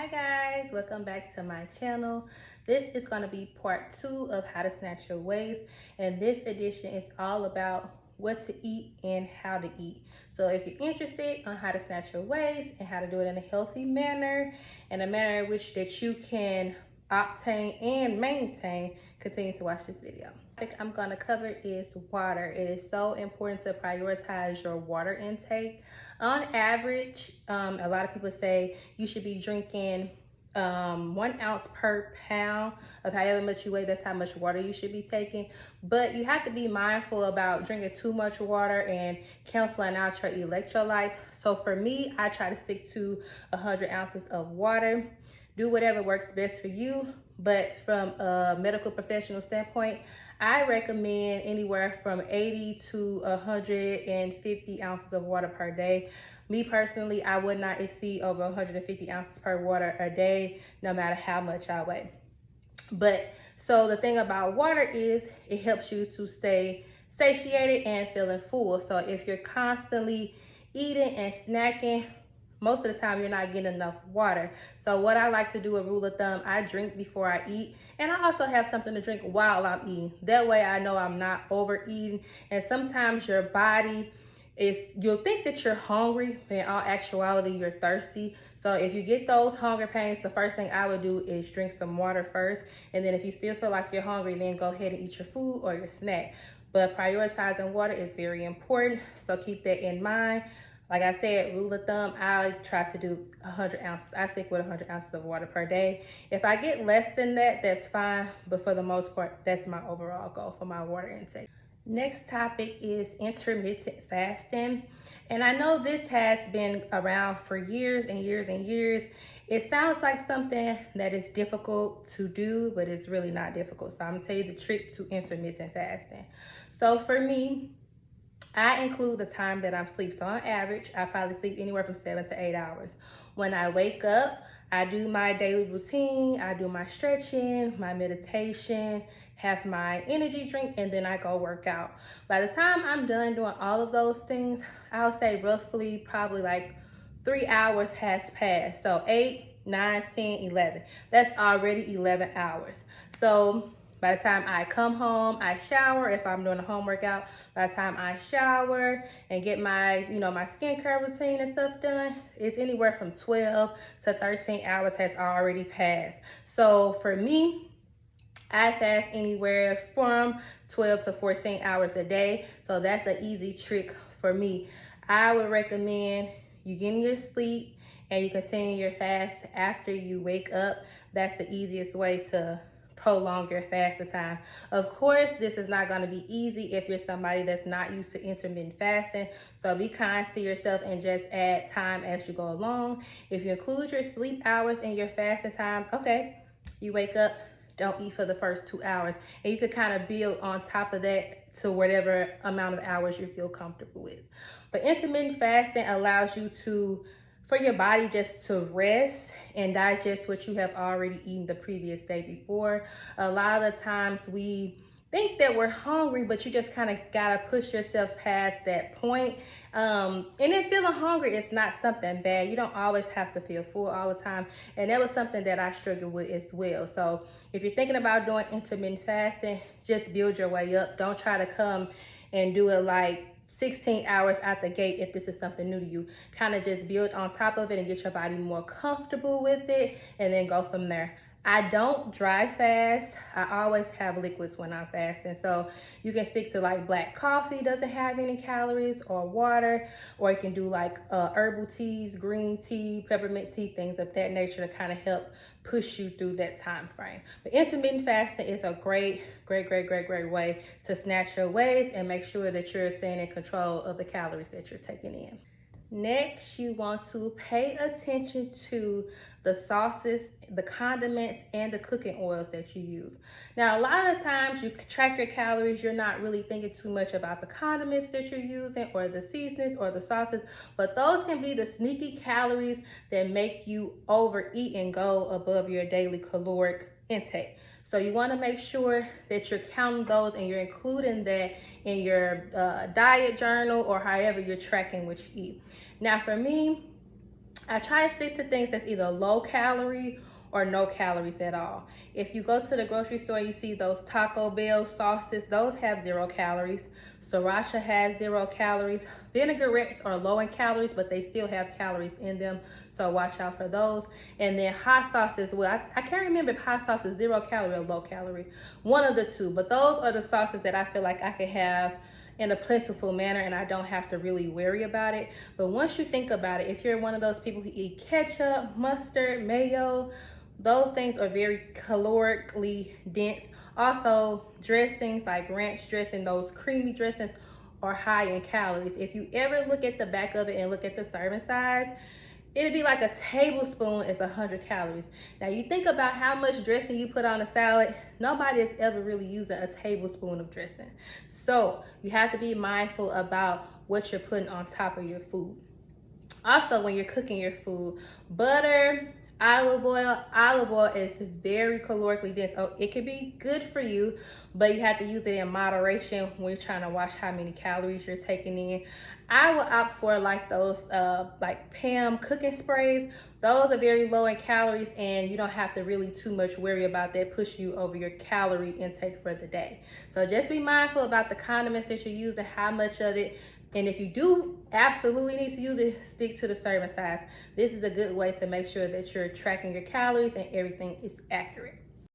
Hi guys, welcome back to my channel. This is going to be part 2 of how to snatch your waist, and this edition is all about what to eat and how to eat. So if you're interested on how to snatch your waist and how to do it in a healthy manner and a manner in which that you can obtain and maintain, continue to watch this video. The topic I'm going to cover is water. It is so important to prioritize your water intake. On average, a lot of people say you should be drinking 1 ounce per pound of however much you weigh. That's how much water you should be taking. But you have to be mindful about drinking too much water and canceling out your electrolytes. So for me, I try to stick to 100 ounces of water. Do whatever works best for you. But from a medical professional standpoint, I recommend anywhere from 80 to 150 ounces of water per day. Me personally, I would not exceed over 150 ounces per water a day, no matter how much I weigh. But so the thing about water is it helps you to stay satiated and feeling full. So if you're constantly eating and snacking, most of the time you're not getting enough water. So what I like to do, a rule of thumb, I drink before I eat, and I also have something to drink while I'm eating. That way I know I'm not overeating. And sometimes your body you'll think that you're hungry, but in all actuality you're thirsty. So if you get those hunger pains, the first thing I would do is drink some water first, and then if you still feel like you're hungry, then go ahead and eat your food or your snack. But prioritizing water is very important, so keep that in mind. Like I said, rule of thumb, I try to do 100 ounces. I stick with 100 ounces of water per day. If I get less than that, that's fine. But for the most part, that's my overall goal for my water intake. Next topic is intermittent fasting. And I know this has been around for years and years and years. It sounds like something that is difficult to do, but it's really not difficult. So I'm gonna tell you the trick to intermittent fasting. So for me, I include the time that I'm asleep. So on average, I probably sleep anywhere from 7 to 8 hours. When I wake up, I do my daily routine, I do my stretching, my meditation, have my energy drink, and then I go work out. By the time I'm done doing all of those things, I'll say roughly probably like 3 hours has passed. So 8, 9, 10, 11. That's already 11 hours. So by the time I come home, I shower. If I'm doing a home workout, by the time I shower and get my, my skincare routine and stuff done, it's anywhere from 12 to 13 hours has already passed. So for me, I fast anywhere from 12 to 14 hours a day. So that's an easy trick for me. I would recommend you getting your sleep and you continue your fast after you wake up. That's the easiest way to prolong your fasting time. Of course, this is not going to be easy if you're somebody that's not used to intermittent fasting. So be kind to yourself and just add time as you go along. If you include your sleep hours in your fasting time, okay, you wake up, don't eat for the first 2 hours. And you could kind of build on top of that to whatever amount of hours you feel comfortable with. But intermittent fasting allows you for your body just to rest and digest what you have already eaten the previous day before. A lot of the times we think that we're hungry, but you just kind of gotta push yourself past that point. And then feeling hungry is not something bad. You don't always have to feel full all the time. And that was something that I struggled with as well. So if you're thinking about doing intermittent fasting, just build your way up. Don't try to come and do it like 16 hours out the gate if this is something new to you. Kind of just build on top of it and get your body more comfortable with it and then go from there. I don't dry fast. I always have liquids when I'm fasting. So you can stick to like black coffee, doesn't have any calories, or water, or you can do like herbal teas, green tea, peppermint tea, things of that nature to kind of help push you through that time frame. But intermittent fasting is a great way to snatch your waist and make sure that you're staying in control of the calories that you're taking in. Next, you want to pay attention to the sauces, the condiments, and the cooking oils that you use. Now, a lot of the times you track your calories, you're not really thinking too much about the condiments that you're using or the seasonings or the sauces, but those can be the sneaky calories that make you overeat and go above your daily caloric intake. So you want to make sure that you're counting those and you're including that in your diet journal or however you're tracking what you eat. Now for me, I try to stick to things that's either low calorie or no calories at all. If you go to the grocery store and you see those Taco Bell sauces, those have 0 calories. Sriracha has 0 calories. Vinaigrettes are low in calories, but they still have calories in them, so watch out for those. And then hot sauces, well, I can't remember if hot sauce is 0 calorie or low calorie, one of the two, but those are the sauces that I feel like I could have in a plentiful manner and I don't have to really worry about it. But once you think about it, if you're one of those people who eat ketchup, mustard, mayo, those things are very calorically dense. Also, dressings like ranch dressing, those creamy dressings are high in calories. If you ever look at the back of it and look at the serving size, it'd be like a tablespoon is 100 calories. Now you think about how much dressing you put on a salad. Nobody is ever really using a tablespoon of dressing. So you have to be mindful about what you're putting on top of your food. Also, when you're cooking your food, butter, olive oil is very calorically dense. Oh, it can be good for you, but you have to use it in moderation when you're trying to watch how many calories you're taking in. I will opt for like those like Pam cooking sprays. Those are very low in calories and you don't have to really too much worry about that push you over your calorie intake for the day. So just be mindful about the condiments that you're using, how much of it. And if you do absolutely need to use it, stick to the serving size. This is a good way to make sure that you're tracking your calories and everything is accurate.